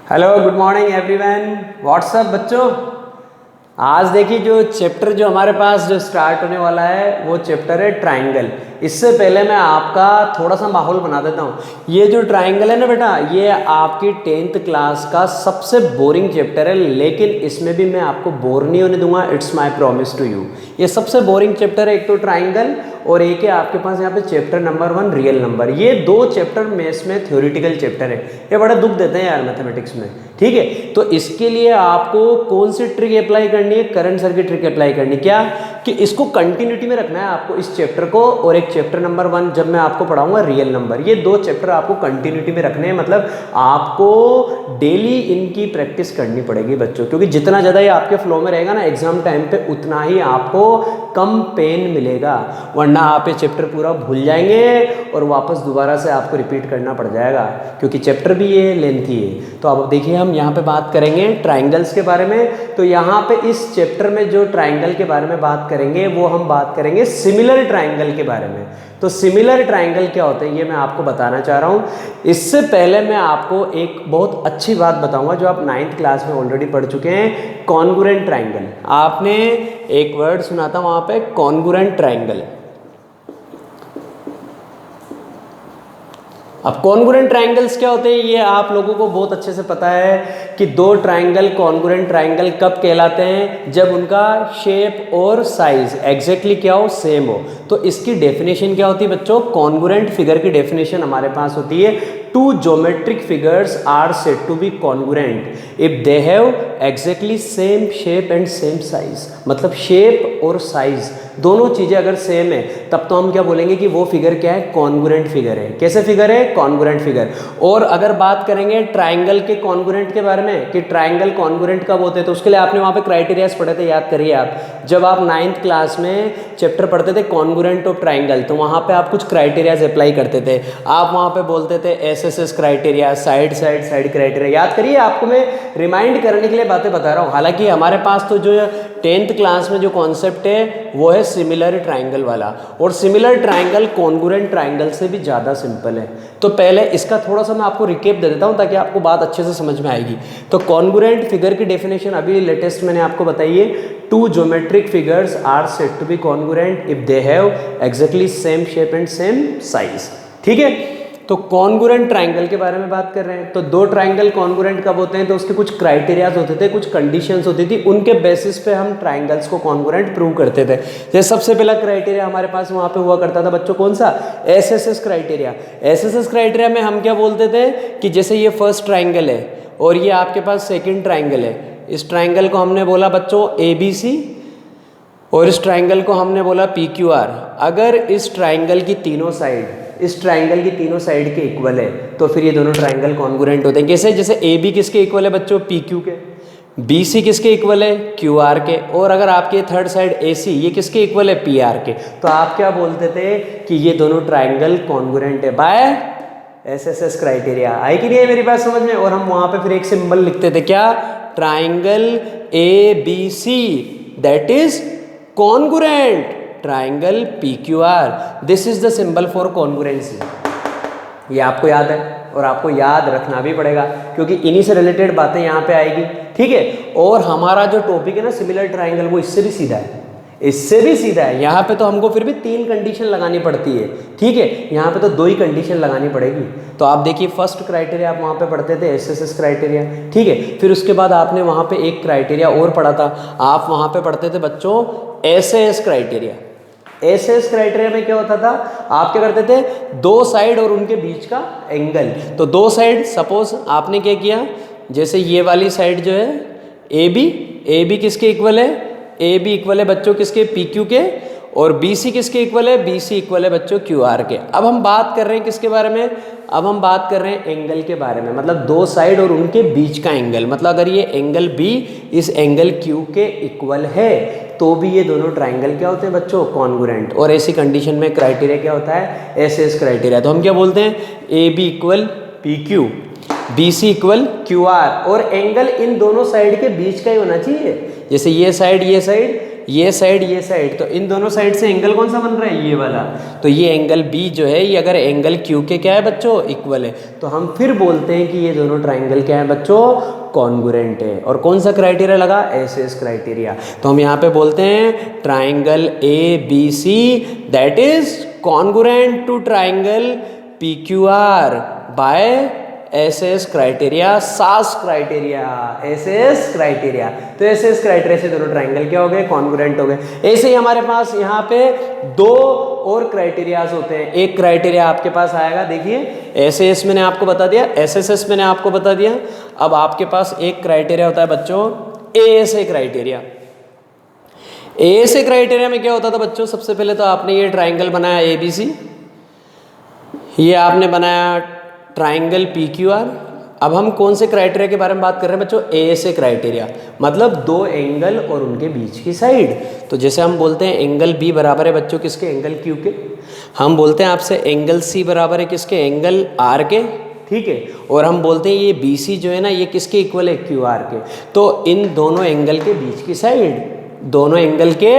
Hello good morning everyone. What's up बच्चों, आज देखिए जो चैप्टर जो हमारे पास जो स्टार्ट होने वाला है वो चैप्टर है ट्राइंगल। इससे पहले मैं आपका थोड़ा सा माहौल बना देता हूँ। ये जो ट्राइंगल है ना बेटा, ये आपकी 10th क्लास का सबसे बोरिंग चैप्टर है, लेकिन इसमें भी मैं आपको बोर नहीं होने दूंगा। It's my promise to you. ये सबसे बोरिंग चैप्टर है, एक तो ट्राइंगल और एक है आपके पास यहाँ पे चैप्टर नंबर 1 रियल नंबर। ये दो चैप्टर मैथ्स में थ्योरेटिकल चैप्टर है, ये बड़ा दुख देते हैं यार मैथमेटिक्स में। ठीक है, तो इसके लिए आपको कौन सी ट्रिक अप्लाई करनी है? करंट सर की ट्रिक अप्लाई करनी। क्या कि इसको कंटिन्यूटी में रखना है आपको, इस चैप्टर को, और एक चैप्टर नंबर 1 जब मैं आपको पढ़ाऊंगा रियल नंबर, ये दो चैप्टर आपको कंटिन्यूटी में रखने हैं। मतलब आपको डेली इनकी प्रैक्टिस करनी पड़ेगी बच्चों, क्योंकि जितना ज़्यादा ये आपके फ्लो में रहेगा ना एग्जाम टाइम पे, उतना ही आपको कम पेन मिलेगा, वरना आप ये चैप्टर पूरा भूल जाएंगे और वापस दोबारा से आपको रिपीट करना पड़ जाएगा, क्योंकि चैप्टर भी ये लेंथी है। तो अब देखिए हम यहाँ पे बात करेंगे ट्राइंगल्स के बारे में। तो यहाँ पे इस चैप्टर में जो ट्राइंगल के बारे में बात करेंगे वो हम बात करेंगे सिमिलर ट्राइंगल के बारे में। तो सिमिलर ट्राइंगल क्या होते हैं ये मैं आपको बताना चाह रहा हूँ। इससे पहले मैं आपको एक बहुत अच्छी बात बताऊंगा जो आप 9th क्लास में ऑलरेडी पढ़ चुके हैं, कॉन्ग्रुएंट ट्राइंगल। आपने एक वर्ड सुना था वहाँ पे, कॉन्ग्रुएंट ट्राइंगल। अब कॉन्ग्रुएंट ट्राइंगल्स क्या होते हैं ये आप लोगों को बहुत अच्छे से पता है कि दो ट्राइंगल कॉन्ग्रुएंट ट्राइंगल कब कहलाते हैं? जब उनका शेप और साइज एग्जैक्टली क्या हो, सेम हो। तो इसकी डेफिनेशन क्या होती है बच्चों? कॉन्ग्रुएंट फिगर की डेफिनेशन हमारे पास होती है, two geometric figures are said to be congruent if they have exactly same shape and same size। मतलब शेप और साइज दोनों चीजें अगर सेम है तब तो हम क्या बोलेंगे कि वो फिगर क्या है? कॉन्ग्रुएंट फिगर है। कैसे फिगर है? Congruent figure. और अगर बात करेंगे ट्राइंगल के कॉन्ग्रुएंट के बारे में कि ट्राइंगल कॉन्ग्रुएंट कब होते हैं, तो उसके लिए आपने वहाँ पे क्राइटेरियाज पढ़े थे, याद करिए आप। जब आप 9th क्लास में चैप्टर पढ़ते थे कॉन्ग्रुएंट ऑफ ट्राइंगल, तो वहाँ पे आप कुछ क्राइटेरियाज अप्लाई करते थे। आप वहाँ पे बोलते थे एसएसएस क्राइटेरिया, साइड क्राइटेरिया। याद करिए, आपको मैं रिमाइंड करने के लिए बातें बता रहा हूँ। हालांकि हमारे पास तो जो 10th क्लास में जो कॉन्सेप्ट है वो है सिमिलर ट्राइंगल वाला, और सिमिलर ट्राइंगल कॉन्ग्रुएंट ट्राइंगल से भी ज़्यादा सिंपल है। तो पहले इसका थोड़ा सा मैं आपको रिकेप दे देता हूँ ताकि आपको बात अच्छे से समझ में आएगी। तो कॉन्ग्रुएंट फिगर की डेफिनेशन अभी लेटेस्ट मैंने आपको बताई है, two geometric figures are said to be congruent if they have exactly same shape and same size. ठीक है, तो कॉन्ग्रुएंट ट्राइंगल के बारे में बात कर रहे हैं। तो दो ट्राइंगल कॉन्ग्रुएंट कब होते हैं? तो उसके कुछ क्राइटेरियाज होते थे, कुछ कंडीशंस होती थी, उनके बेसिस पे हम ट्राइंगल्स को कॉन्ग्रुएंट प्रूव करते थे। जैसे सबसे पहला क्राइटेरिया हमारे पास वहाँ पे हुआ करता था बच्चों, कौन सा? SSS criteria. एसएसएस क्राइटेरिया में हम क्या बोलते थे कि जैसे ये फर्स्ट ट्राइंगल है और ये आपके पास सेकेंड ट्राइंगल है, इस ट्राइंगल को हमने बोला बच्चों ABC और इस ट्राइंगल को हमने बोला PQR। अगर इस ट्राइंगल की तीनों साइड इस ट्राइंगल की तीनों साइड के इक्वल है तो फिर ये दोनों ट्राइंगल कॉन्ग्रुएंट होते हैं। कैसे? जैसे AB किसके इक्वल है बच्चों? PQ के। BC किसके इक्वल है? QR के। और अगर आपके थर्ड साइड AC ये किसके इक्वल है? PR के। तो आप क्या बोलते थे कि ये दोनों ट्राइंगल कॉन्ग्रुएंट है बाय एसएसएस क्राइटेरिया। आई कि नहीं है मेरी बात समझ में? और हम वहां पे फिर एक सिंबल लिखते थे, क्या? Triangle ABC that is congruent triangle PQR, this is the symbol for congruency. ये आपको याद है और आपको याद रखना भी पड़ेगा, क्योंकि इन्हीं से रिलेटेड बातें यहाँ पे आएगी। ठीक है, और हमारा जो टॉपिक है ना सिमिलर ट्राइंगल, वो इससे भी सीधा है, इससे भी सीधा है। यहाँ पे तो हमको फिर भी 3 कंडीशन लगानी पड़ती है। ठीक है, यहाँ पे तो 2 ही कंडीशन लगानी पड़ेगी। तो आप देखिए, फर्स्ट क्राइटेरिया आप वहाँ पे पढ़ते थे एसएसएस क्राइटेरिया। ठीक है, फिर उसके बाद आपने वहाँ पे एक क्राइटेरिया और पढ़ा था, आप वहाँ पे पढ़ते थे बच्चों एसएएस क्राइटेरिया। एसएएस क्राइटेरिया में क्या होता था? आप क्या करते थे? दो साइड और उनके बीच का एंगल। तो दो साइड, सपोज आपने क्या किया, जैसे ये वाली साइड जो है AB किसके इक्वल है? AB इक्वल है बच्चों किसके? PQ के। और BC किसके इक्वल है? BC इक्वल है बच्चों QR के। अब हम बात कर रहे हैं किसके बारे में? अब हम बात कर रहे हैं एंगल के बारे में, मतलब दो साइड और उनके बीच का एंगल। मतलब अगर ये एंगल B इस एंगल Q के इक्वल है तो भी ये दोनों ट्राइंगल क्या होते हैं बच्चों? कॉन्ग्रुएंट। और ऐसी कंडीशन में क्राइटेरिया क्या होता है? SS criteria. तो हम क्या बोलते हैं? AB equal PQ, BC equal QR, और एंगल इन दोनों साइड के बीच का ही होना चाहिए। जैसे ये साइड ये साइड, तो इन दोनों साइड से एंगल कौन सा बन रहा है, ये वाला। तो ये एंगल बी जो है ये अगर एंगल क्यू के क्या है बच्चों, इक्वल है, तो हम फिर बोलते हैं कि ये दोनों ट्राइंगल क्या है बच्चों, कॉन्ग्रुएंट है। और कौन सा क्राइटेरिया लगा, एसएस क्राइटेरिया। तो हम यहाँ पे बोलते हैं triangle A B C that is congruent to triangle P Q R by SS criteria, SAS criteria, SS criteria. तो एसएस क्राइटेरिया से दोनों ट्राइंगल क्या हो गए, कॉन्ग्रुएंट हो गए। ऐसे ही हमारे पास यहाँ पे दो और क्राइटेरियाज होते हैं। एक क्राइटेरिया आपके पास आएगा, देखिए एसएस मैंने आपको बता दिया, एसएसएस मैंने आपको बता दिया। अब आपके पास एक क्राइटेरिया होता है बच्चों एएसए क्राइटेरिया। एएसए क्राइटेरिया में क्या होता था बच्चों, सबसे पहले तो आपने ये ट्राइंगल बनाया एबीसी, ये आपने बनाया ट्राइंगल पी क्यू आर। अब हम कौन से क्राइटेरिया के बारे में बात कर रहे हैं बच्चों, एएसए क्राइटेरिया, मतलब दो एंगल और उनके बीच की साइड। तो जैसे हम बोलते हैं एंगल बी बराबर है बच्चों किसके, एंगल क्यू के। हम बोलते हैं आपसे एंगल सी बराबर है किसके, एंगल आर के, ठीक है। और हम बोलते हैं ये बी सी जो है ना ये किसके इक्वल है, क्यू आर के। तो इन दोनों एंगल के बीच की साइड, दोनों एंगल के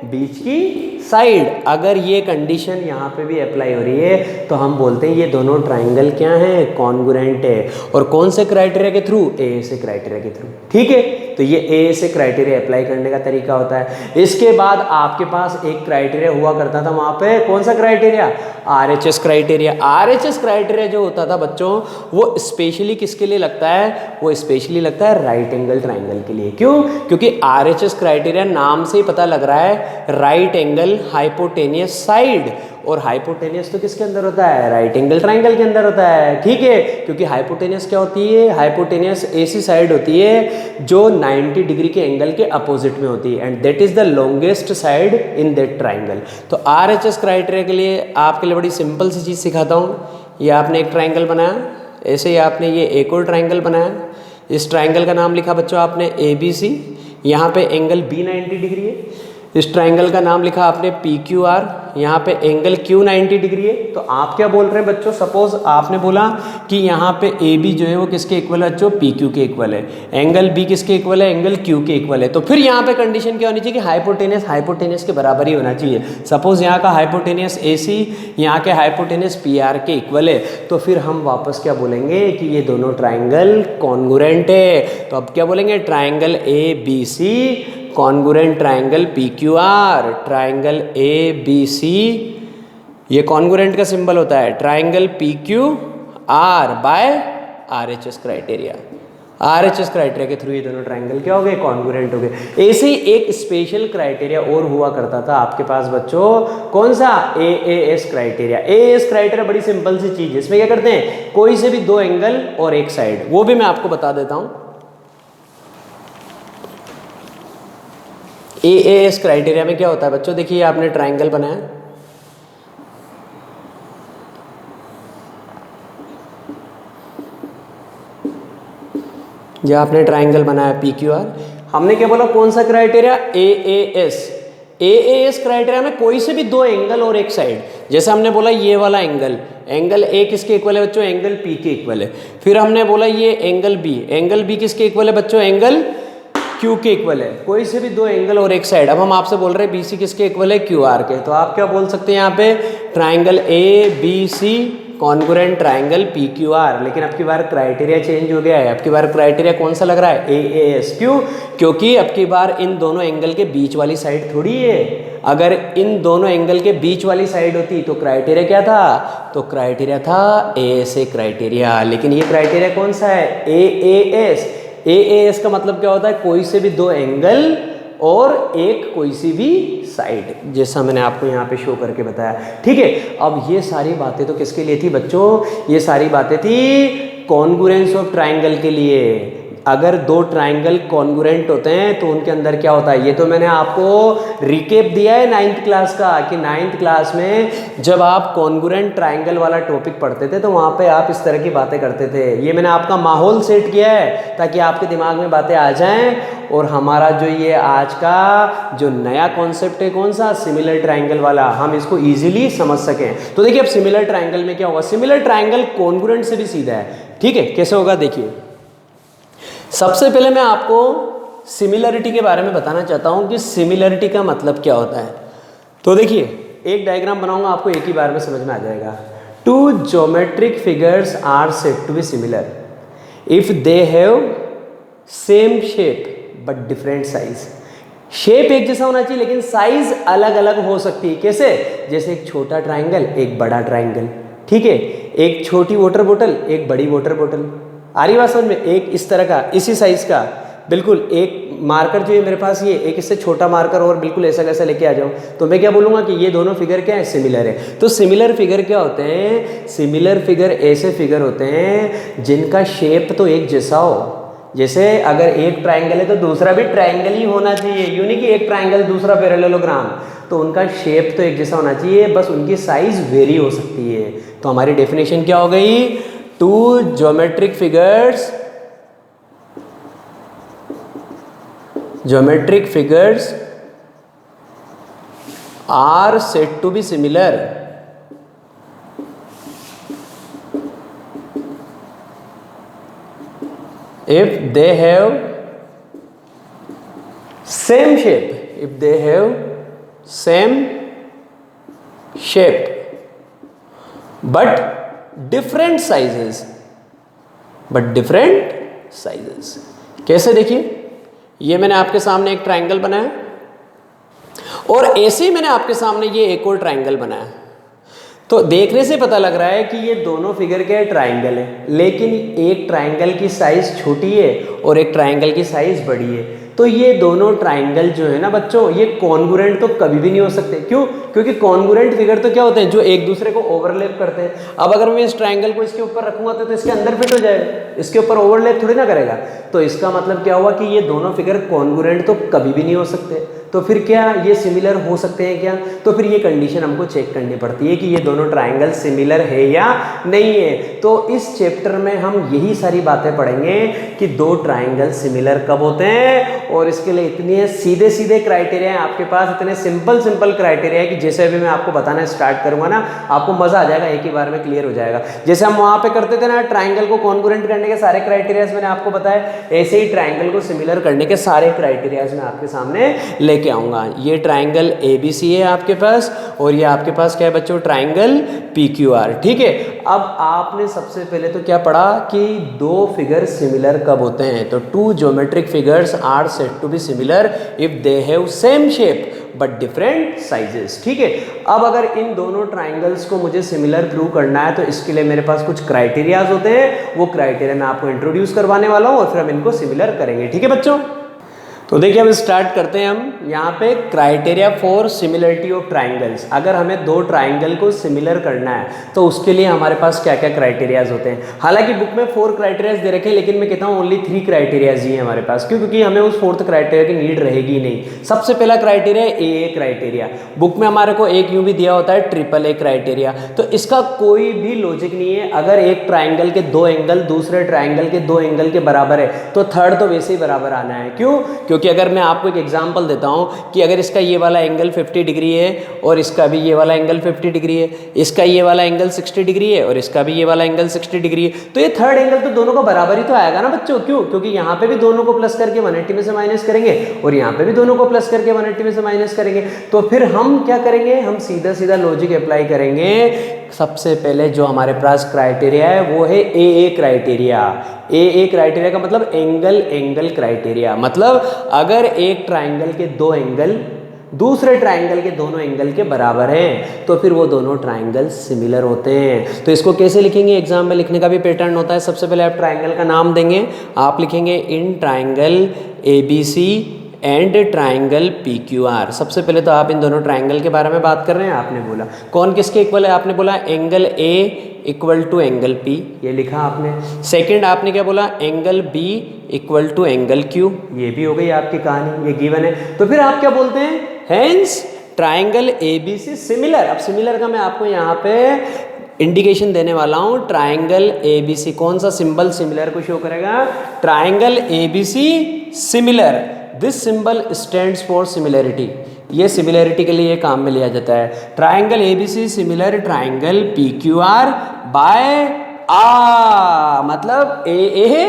बीच की साइड, अगर ये कंडीशन यहाँ पे भी अप्लाई हो रही है तो हम बोलते हैं ये दोनों ट्राइंगल क्या हैं, कॉन्ग्रुएंट है। और कौन से क्राइटेरिया के थ्रू, एएसए क्राइटेरिया के थ्रू, ठीक है। तो ये एएसए क्राइटेरिया अप्लाई करने का तरीका होता है। इसके बाद आपके पास एक क्राइटेरिया हुआ करता था वहाँ पे, कौन सा criteria, RHS criteria. RHS criteria जो होता था बच्चों वो स्पेशली किसके लिए लगता है, वो स्पेशली लगता है राइट एंगल ट्राइंगल के लिए। क्यों, क्योंकि आरएचएस क्राइटेरिया नाम से ही पता लग रहा है राइट एंगल हाइपोटेनियस साइड, और हाइपोटेनियस तो किसके अंदर होता है, राइट एंगल ट्राइंगल के अंदर होता है, ठीक है। क्योंकि हाइपोटेनियस क्या होती है, हाइपोटेनियस ऐसी साइड होती है जो 90 डिग्री के एंगल के अपोजिट में होती है, and that is the longest side in that triangle. तो आरएचएस क्राइटेरिया के लिए आपके लिए बड़ी सिंपल सी चीज़ सिखाता हूँ। ये आपने एक ट्राइंगल बनाया, ऐसे ही आपने ये एक और ट्राइंगल बनाया। इस ट्राइंगल का नाम लिखा बच्चों आपने ए बी सी, यहाँ पे एंगल बी 90 डिग्री है। इस ट्राइंगल का नाम लिखा आपने पी क्यू आर, यहाँ पे एंगल क्यू 90 डिग्री है। तो आप क्या बोल रहे हैं बच्चों, सपोज आपने बोला कि यहाँ पे ए बी जो है वो किसके इक्वल है बच्चों, पी क्यू के इक्वल है। एंगल बी किसके इक्वल है, एंगल क्यू के इक्वल है। तो फिर यहाँ पे कंडीशन क्या होनी चाहिए कि हाइपोटेनियस हाइपोटेनियस के बराबर ही होना चाहिए। सपोज यहाँ का हाइपोटेनियस ए सी यहाँ के हाइपोटेनियस पी आर के इक्वल है, तो फिर हम वापस क्या बोलेंगे कि ये दोनों ट्राइंगल कॉन्ग्रुएंट है। तो अब क्या बोलेंगे, triangle A B C congruent triangle P Q R, triangle A B C, ये कॉन्ग्रुएंट का सिंबल होता है triangle P Q R by RHS criteria. RHS criteria के थ्रू ये दोनों ट्राइंगल क्या हो गए, कॉन्ग्रुएंट हो गए। ऐसे ही एक स्पेशल क्राइटेरिया और हुआ करता था आपके पास बच्चों, कौन सा, एएएस क्राइटेरिया। एएएस क्राइटेरिया बड़ी सिंपल सी चीज है, इसमें क्या करते हैं, कोई से भी दो एंगल और एक साइड, वो भी मैं आपको बता देता हूं। एएएस क्राइटेरिया में क्या होता है बच्चों, देखिए आपने ट्राइंगल बनाया, जो आपने ट्राइंगल बनाया पी क्यू आर, हमने क्या बोला, कौन सा क्राइटेरिया, एएएस। एएएस क्राइटेरिया में कोई से भी दो एंगल और एक साइड, जैसे हमने बोला ये वाला एंगल, एंगल ए किसके इक्वल है बच्चों, एंगल पी के इक्वल है। फिर हमने बोला ये एंगल बी किसके इक्वल है बच्चों, एंगल क्यू के इक्वल है। कोई से भी दो एंगल और एक साइड, अब हम आपसे बोल रहे हैं बी सी किसके इक्वल है, क्यू आर के। तो आप क्या बोल सकते हैं यहाँ पे, triangle A B C congruent triangle P Q R. लेकिन अब की बार क्राइटेरिया चेंज हो गया है, अब की बार क्राइटेरिया कौन सा लग रहा है, एएएस। क्यों, क्योंकि अब की बार इन दोनों एंगल के बीच वाली साइड थोड़ी है। अगर इन दोनों एंगल के बीच वाली साइड होती तो क्राइटेरिया क्या था, तो क्राइटेरिया था एएसए क्राइटेरिया। लेकिन ये क्राइटेरिया कौन सा है, एएएस। एएएस का मतलब क्या होता है, कोई से भी दो एंगल और एक कोई सी भी साइड, जैसा मैंने आपको यहाँ पे शो करके बताया, ठीक है। अब ये सारी बातें तो किसके लिए थी बच्चों, ये सारी बातें थी कॉन्ग्रुएंस ऑफ ट्राइंगल के लिए। अगर दो ट्राइंगल कॉन्ग्रुएंट होते हैं तो उनके अंदर क्या होता है, ये तो मैंने आपको रिकेप दिया है 9th क्लास का, कि 9th क्लास में जब आप कॉन्ग्रुएंट ट्राइंगल वाला टॉपिक पढ़ते थे तो वहाँ पे आप इस तरह की बातें करते थे। ये मैंने आपका माहौल सेट किया है ताकि आपके दिमाग में बातें आ जाएं। और हमारा जो ये आज का जो नया कॉन्सेप्ट है कौन सा, सिमिलर ट्राइंगल वाला, हम इसको ईजिली समझ सकें। तो देखिए अब सिमिलर ट्राइंगल में क्या होगा, सिमिलर ट्राइंगल कॉन्ग्रुएंट से भी सीधा है, ठीक है। कैसे होगा देखिए, सबसे पहले मैं आपको सिमिलरिटी के बारे में बताना चाहता हूँ कि सिमिलरिटी का मतलब क्या होता है। तो देखिए, एक डायग्राम बनाऊंगा, आपको एक ही बार में समझ में आ जाएगा। Two geometric figures are said to be similar if they have same shape but different size. Shape एक जैसा होना चाहिए लेकिन साइज अलग अलग हो सकती है। कैसे? जैसे एक छोटा ट्राइंगल, एक बड़ा ट्राइंगल, ठीक है, एक छोटी वाटर बोतल, एक बड़ी वाटर बोतल। आ रही बात समझ में? एक इस तरह का, इसी साइज का, बिल्कुल एक मार्कर जो है मेरे पास, ये एक इससे छोटा मार्कर और बिल्कुल ऐसा कैसा लेके आ जाऊँ, तो मैं क्या बोलूँगा कि ये दोनों फिगर क्या है? सिमिलर है। तो सिमिलर फिगर क्या होते हैं? सिमिलर फिगर ऐसे फिगर होते हैं जिनका शेप तो एक जैसा हो। जैसे अगर एक ट्राइंगल है तो दूसरा भी ट्राइंगल ही होना चाहिए, यूं नहीं कि एक ट्राइंगल दूसरा पैरेललोग्राम। तो उनका शेप तो एक जैसा होना चाहिए, बस उनकी साइज वेरी हो सकती है। तो हमारी डेफिनेशन क्या हो गई? Two geometric figures are said to be similar if they have same shape, but different sizes, कैसे? देखिए, ये मैंने आपके सामने एक ट्राइंगल बनाया और ऐसे ही मैंने आपके सामने ये एक और ट्राइंगल बनाया। तो देखने से पता लग रहा है कि ये दोनों फिगर क्या है? ट्राइंगल है, लेकिन एक ट्राइंगल की साइज छोटी है और एक ट्राइंगल की साइज बड़ी है। तो ये दोनों ट्राइंगल जो है ना बच्चों, ये कॉन्ग्रुएंट तो कभी भी नहीं हो सकते। क्यों? क्योंकि कॉन्ग्रुएंट फिगर तो क्या होते हैं? जो एक दूसरे को ओवरलैप करते हैं। अब अगर मैं इस ट्राइंगल को इसके ऊपर रखूंगा तो इसके अंदर फिट हो जाएगा, इसके ऊपर ओवरलैप थोड़ी ना करेगा। तो इसका मतलब क्या हुआ कि ये दोनों फिगर कॉन्ग्रुएंट तो कभी भी नहीं हो सकते। तो फिर क्या ये सिमिलर हो सकते हैं क्या? तो फिर ये कंडीशन हमको चेक करनी पड़ती है कि ये दोनों ट्राइंगल सिमिलर है या नहीं है। तो इस चैप्टर में हम यही सारी बातें पढ़ेंगे कि दो ट्राइंगल सिमिलर कब होते हैं, और इसके लिए इतने सीधे सीधे क्राइटेरिया है आपके पास, इतने सिंपल क्राइटेरिया है कि जैसे अभी मैं आपको बताना स्टार्ट करूंगा ना, आपको मजा आ जाएगा, एक ही बार में क्लियर हो जाएगा। जैसे हम वहां पे करते थे ना, ट्राइंगल को कॉन्ग्रुएंट करने के सारे क्राइटेरियाज मैंने आपको बताए, ऐसे ही ट्राइंगल को सिमिलर करने के सारे क्राइटेरियाज मैं आपके सामने लेके आऊंगा। ये ट्राइंगल ABC है आपके पास, और ये आपके पास क्या है बच्चों? ट्राइंगल PQR, ठीक है। अब आपने सबसे पहले तो क्या पढ़ा कि दो फिगर सिमिलर कब होते हैं? तो two geometric figures are said to be similar if they have same shape but different sizes, ठीक है। अब अगर इन दोनों ट्राइंगल्स को मुझे सिमिलर प्रूव करना है तो इसके लिए मेरे पास कुछ क्राइटेरियाज होते हैं, वो क्राइटेरिया मैं आपको इंट्रोड्यूस करवाने वाला हूं और फिर हम इनको सिमिलर करेंगे, ठीक है बच्चों। तो देखिए अब स्टार्ट करते हैं हम यहाँ पे criteria for similarity of triangles. अगर हमें दो ट्राइंगल को सिमिलर करना है तो उसके लिए हमारे पास क्या क्या क्राइटेरियाज होते हैं। हालांकि बुक में 4 क्राइटेरियाज दे रखे हैं, लेकिन मैं कहता हूँ ओनली 3 क्राइटेरियाज ही है हमारे पास। क्यों? क्योंकि हमें उस 4th क्राइटेरिया की नीड रहेगी नहीं। सबसे पहला क्राइटेरिया AA क्राइटेरिया। बुक में हमारे को एक यूं भी दिया होता है AAA क्राइटेरिया। तो इसका कोई भी लॉजिक नहीं है। अगर एक ट्राइंगल के 2 एंगल दूसरे ट्राइंगल के 2 एंगल के बराबर है तो थर्ड तो वैसे ही बराबर आना है। क्यों? क्योंकि अगर मैं आपको एक एग्जांपल देता हूं कि अगर इसका ये वाला एंगल 50 डिग्री है और इसका भी ये वाला एंगल 50 डिग्री है, इसका ये वाला एंगल 60 डिग्री है और इसका भी ये वाला एंगल 60 डिग्री है, तो ये थर्ड एंगल तो दोनों का बराबर ही तो आएगा ना बच्चों। क्यों? क्योंकि यहाँ पे भी दोनों को प्लस करके 180 में से माइनस करेंगे और यहाँ पे भी दोनों को प्लस करके 180 में से माइनस करेंगे। तो फिर हम क्या करेंगे? हम सीधा सीधा लॉजिक अप्लाई करेंगे। सबसे पहले जो हमारे पास क्राइटेरिया है वो है AA क्राइटेरिया। AA क्राइटेरिया का मतलब एंगल क्राइटेरिया। मतलब अगर एक ट्राइंगल के 2 एंगल दूसरे ट्राइंगल के दोनों एंगल के बराबर हैं तो फिर वो दोनों ट्राइंगल सिमिलर होते हैं। तो इसको कैसे लिखेंगे? एग्जाम में लिखने का भी पैटर्न होता है। सबसे पहले आप ट्राइंगल का नाम देंगे, आप लिखेंगे in triangle ABC and triangle PQR। सबसे पहले तो आप इन दोनों ट्राइंगल के बारे में बात कर रहे हैं। आपने बोला कौन किसके इक्वल है? आपने बोला angle A equal to angle P, ये लिखा आपने। सेकंड आपने क्या बोला? Angle B equal to angle Q, ये भी हो गई आपकी कहानी, ये गिवन है। तो फिर आप क्या बोलते हैं? Hence triangle ABC similar. अब सिमिलर का मैं आपको यहाँ पे इंडिकेशन देने वाला हूँ। ट्राइंगल ABC, कौन सा सिंबल सिमिलर को शो करेगा? Triangle ABC similar. This symbol stands for similarity. ये सिमिलरिटी के लिए काम में लिया जाता है। Triangle ABC similar triangle PQR by मतलब AA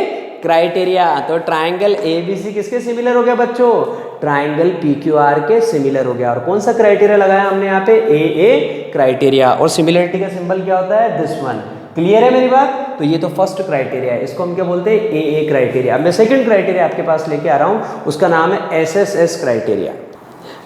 क्राइटेरिया। तो ट्राइंगल ABC किसके सिमिलर हो गया बच्चों? ट्राइंगल PQR के सिमिलर हो गया। और कौन सा क्राइटेरिया लगाया हमने यहाँ पे? AA criteria. और सिमिलरिटी का सिंबल क्या होता है? This one. क्लियर है मेरी बात? तो ये तो फर्स्ट क्राइटेरिया है, इसको हम क्या बोलते हैं? AA criteria. अब मैं सेकंड क्राइटेरिया आपके पास लेके आ रहा हूँ, उसका नाम है SSS क्राइटेरिया।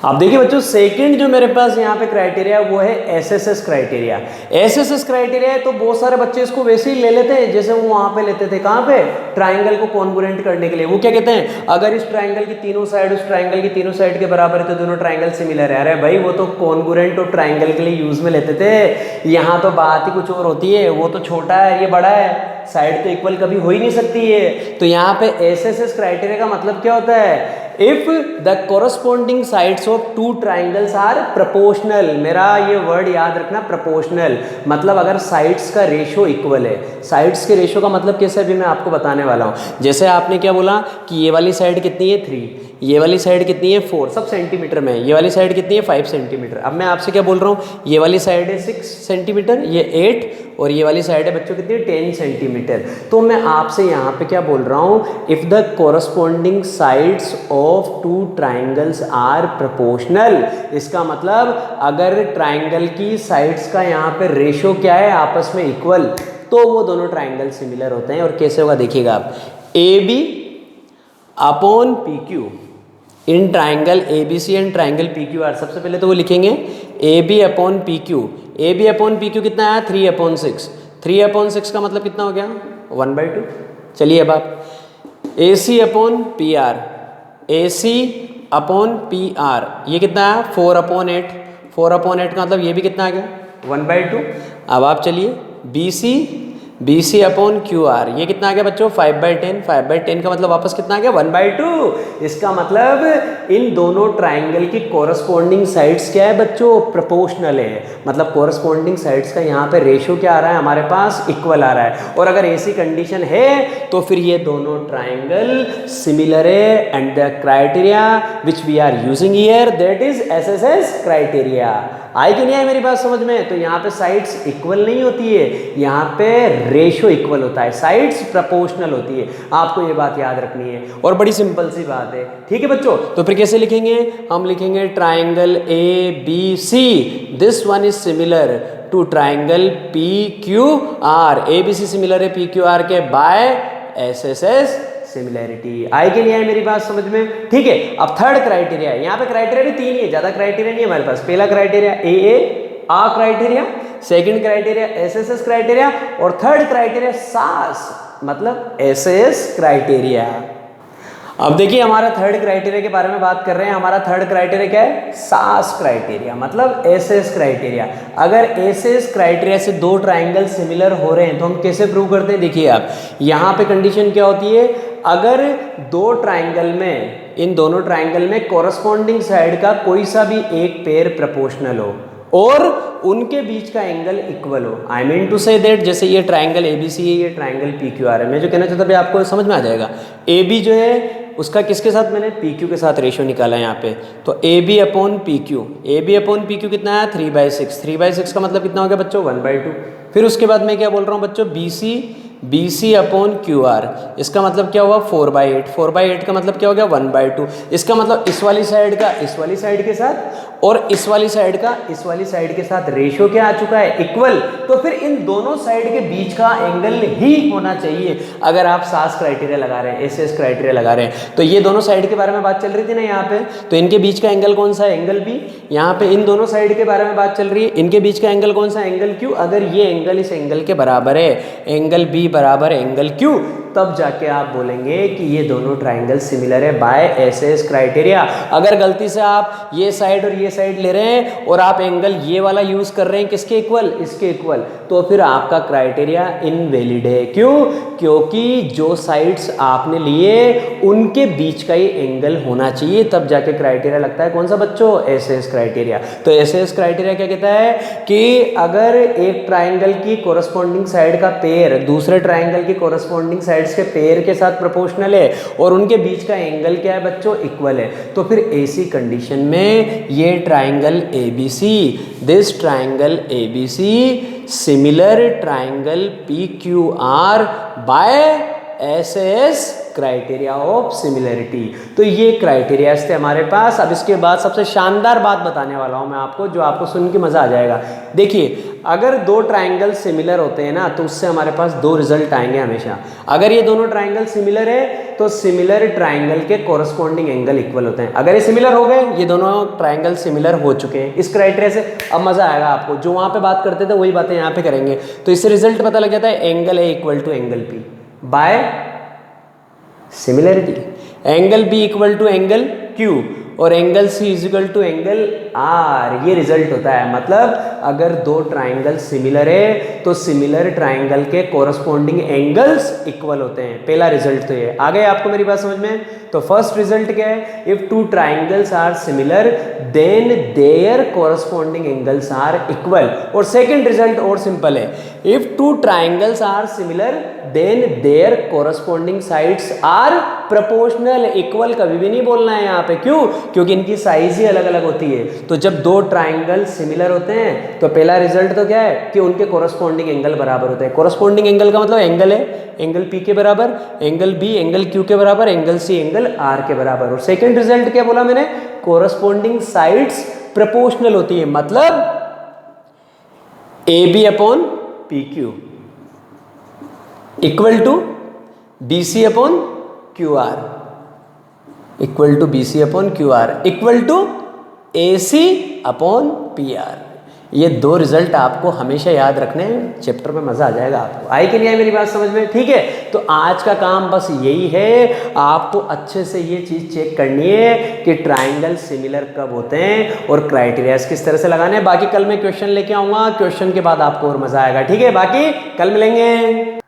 अब देखिए बच्चों, सेकंड जो मेरे पास यहाँ पे क्राइटेरिया वो है SSS क्राइटेरिया। SSS क्राइटेरिया है तो बहुत सारे बच्चे इसको वैसे ही ले लेते हैं जैसे वो वहाँ पे लेते थे। कहाँ पे? ट्राइंगल को कॉन्ग्रुएंट करने के लिए। वो क्या कहते हैं? अगर इस ट्राइंगल की तीनों साइड उस ट्राइंगल की तीनों साइड के बराबर है तो दोनों ट्राइंगल सिमिलर है। अरे भाई, वो तो कॉन्ग्रुएंट और ट्राइंगल के लिए यूज में लेते थे। यहाँ तो बात ही कुछ और होती है। वो तो छोटा है, ये बड़ा है, साइड तो इक्वल कभी हो ही नहीं सकती है। तो यहाँ पे SSS क्राइटेरिया का मतलब क्या होता है? If the corresponding sides of two triangles are proportional. मेरा ये वर्ड याद रखना, प्रोपोर्शनल। मतलब अगर साइड्स का रेशो इक्वल है। साइड्स के रेशो का मतलब कैसे, अभी मैं आपको बताने वाला हूँ। जैसे आपने क्या बोला कि ये वाली साइड कितनी है? 3, ये वाली साइड कितनी है? 4, सब सेंटीमीटर में। ये वाली साइड कितनी है? 5 सेंटीमीटर। अब मैं आपसे क्या बोल रहा हूँ? ये वाली साइड है 6 सेंटीमीटर, ये 8, और ये वाली साइड है बच्चों कितनी है? 10 सेंटीमीटर। तो मैं आपसे यहाँ पे क्या बोल रहा हूँ? If the corresponding sides of two triangles are proportional. इसका मतलब अगर ट्राइंगल की साइड्स का यहाँ पे रेशो क्या है? आपस में इक्वल, तो वो दोनों ट्राइंगल सिमिलर होते हैं। और कैसे होगा देखिएगा आप, AB upon PQ in triangle ABC and triangle PQR। सबसे पहले तो वो लिखेंगे AB upon PQ। AB upon PQ कितना आया? 3/6। 3/6 का मतलब कितना हो गया? 1/2। चलिए अब आप AC upon PR, AC upon PR ये कितना है? 4/8। 4/8 का मतलब ये भी कितना आ गया? 1/2। अब आप चलिए BC अपॉन QR ये कितना आ गया बच्चों? 5/10। 5/10 का मतलब वापस कितना आ गया? 1/2। इसका मतलब इन दोनों ट्राइंगल की कोरस्पॉन्डिंग साइड्स क्या है बच्चों? प्रोपोर्शनल है। मतलब कोरस्पॉन्डिंग साइड्स का यहाँ पे रेशो क्या आ रहा है हमारे पास? इक्वल आ रहा है। और अगर ऐसी कंडीशन है तो फिर ये दोनों ट्राइंगल सिमिलर है। And the criteria which we are using here that is SSS criteria. आई कि नहीं आई मेरी बात समझ में? तो यहाँ पे साइड्स इक्वल नहीं होती है, यहाँ पे रेशो इक्वल होता है, साइड्स प्रोपोर्शनल होती है। आपको ये बात याद रखनी है और बड़ी सिंपल सी बात है। ठीक है बच्चों, तो फिर कैसे लिखेंगे? हम लिखेंगे triangle ABC this one is similar to triangle PQR। ABC similar है PQR के बाय SSS सिमिलैरिटी। आई कि नहीं आई मेरी बात समझ में? ठीक है, अब थर्ड क्राइटेरिया है। यहाँ पे क्राइटेरिया भी 3 ही है, ज्यादा क्राइटेरिया नहीं है हमारे पास। पहला criteria AA criteria, second criteria SSS criteria, और थर्ड क्राइटेरिया SAS मतलब SAS क्राइटेरिया। अब देखिए हमारा थर्ड क्राइटेरिया के बारे में बात कर रहे हैं। हमारा थर्ड क्राइटेरिया क्या है? SAS क्राइटेरिया मतलब SS क्राइटेरिया। अगर SS क्राइटेरिया से दो ट्राइंगल सिमिलर हो रहे हैं तो हम कैसे प्रूव करते हैं? देखिए आप, यहाँ पे कंडीशन क्या होती है? अगर दो ट्राइंगल में, इन दोनों ट्राइंगल में कोरस्पॉन्डिंग साइड का कोई सा भी एक पेयर प्रोपोर्शनल हो और उनके बीच का एंगल इक्वल हो। I mean to say that, जैसे ये ट्राइंगल ABC है, ये ट्राइंगल PQR है। मैं जो कहना चाहता हूँ आपको समझ में आ जाएगा। AB जो है उसका किसके साथ? मैंने PQ के साथ रेशो निकाला है यहाँ पे। तो AB अपॉन PQ कितना है? 3/6। 3/6 का मतलब कितना हो गया बच्चों? 1/2। फिर उसके बाद मैं क्या बोल रहा हूँ बच्चों? BC अपॉन QR इसका मतलब क्या हुआ? 4/8। 4/8 का मतलब क्या हो गया? 1/2। इसका मतलब इस वाली साइड का इस वाली साइड के साथ और इस वाली साइड का इस वाली साइड के साथ रेशो क्या आ चुका है? इक्वल। तो फिर इन दोनों साइड के बीच का एंगल ही होना चाहिए अगर आप SAS क्राइटेरिया लगा रहे हैं, SS क्राइटेरिया लगा रहे हैं। तो ये दोनों साइड के बारे में बात चल रही थी ना यहाँ पे, तो इनके बीच का एंगल कौन सा है? Angle B। यहाँ पे इन दोनों साइड के बारे में बात चल रही है, इनके बीच का एंगल कौन सा? Angle Q। अगर ये एंगल इस एंगल के बराबर है, एंगल B बराबर एंगल Q, तब जाके आप बोलेंगे कि ये दोनों ट्राइंगल सिमिलर है बाय SS क्राइटेरिया। अगर गलती से आप ये साइड और ये साइड ले रहे हैं और आप एंगल ये वाला यूज कर रहे हैं किसके इक्वल? इसके इक्वल, तो फिर आपका क्राइटेरिया इनवैलिड है। क्यों? क्योंकि जो साइड्स आपने लिए उनके बीच का ही एंगल होना चाहिए, तब जाके क्राइटेरिया लगता है। कौन सा बच्चों? SS criteria. तो SS क्राइटेरिया क्या कहता है कि अगर एक ट्राइंगल की कोरस्पॉन्डिंग साइड का पेयर दूसरे ट्राइंगल की कोरस्पॉन्डिंग साइड्स के पेयर के साथ प्रोपोर्शनल है और उनके बीच का एंगल क्या है बच्चों? इक्वल है, तो फिर ऐसी कंडीशन में ये triangle ABC, this triangle ABC similar triangle PQR by S S criteria of similarity. तो ये क्राइटेरिया थे हमारे पास। अब इसके बाद सबसे शानदार बात बताने वाला हूँ मैं आपको, जो आपको सुन के मज़ा आ जाएगा। देखिए, अगर दो ट्राइंगल सिमिलर होते हैं ना, तो उससे हमारे पास दो रिजल्ट आएंगे हमेशा। अगर ये दोनों ट्राइंगल सिमिलर है तो सिमिलर ट्राइंगल के कोरस्पॉन्डिंग एंगल इक्वल होते हैं। अगर ये सिमिलर हो गए, ये दोनों ट्राइंगल सिमिलर हो चुके हैं इस क्राइटेरिया से, अब मज़ा आएगा आपको। जो वहाँ पे बात करते थे वही बातें यहाँ पे करेंगे। तो इससे रिजल्ट पता लग जाता है, angle A equal to angle P by similarity, angle B equal to angle Q और angle C is equal to angle R. ये रिजल्ट होता है। मतलब अगर दो ट्राइंगल सिमिलर है तो सिमिलर ट्राइंगल के कोरस्पॉन्डिंग एंगल्स इक्वल होते हैं। पहला रिजल्ट तो ये आ गया आपको मेरी बात समझ में। तो फर्स्ट रिजल्ट क्या है, if two triangles are similar then their corresponding angles are equal. और सेकंड रिजल्ट और सिंपल है, if two triangles are similar then their corresponding sides are proportional. Equal कभी भी नहीं बोलना है यहाँ पे, क्यों? क्योंकि इनकी साइज ही अलग अलग होती है। तो जब दो ट्राइंगल सिमिलर होते हैं तो पहला रिजल्ट तो क्या है कि उनके कोरस्पॉन्डिंग एंगल बराबर होते हैं। कोरस्पॉन्डिंग एंगल का मतलब एंगल है एंगल पी के बराबर, एंगल बी एंगल क्यू के बराबर, एंगल सी एंगल आर के बराबर। और सेकंड रिजल्ट क्या बोला मैंने, कोरस्पॉन्डिंग साइड्स प्रोपोर्शनल होती है। मतलब A B upon P Q equal to B C upon Q R, equal to B C upon Q R, equal to A C upon P R. ये दो result आपको हमेशा याद रखने हैं, चैप्टर में मज़ा आ जाएगा आपको। आई कि नहीं आई मेरी बात समझ में? ठीक है, तो आज का काम बस यही है, आपको अच्छे से ये चीज़ चेक करनी है कि ट्राइंगल सिमिलर कब होते हैं और क्राइटेरियाज किस तरह से लगाने हैं। बाकी कल मैं क्वेश्चन लेके आऊँगा, क्वेश्चन के बाद आपको और मज़ा आएगा। ठीक है, बाकी कल मिलेंगे।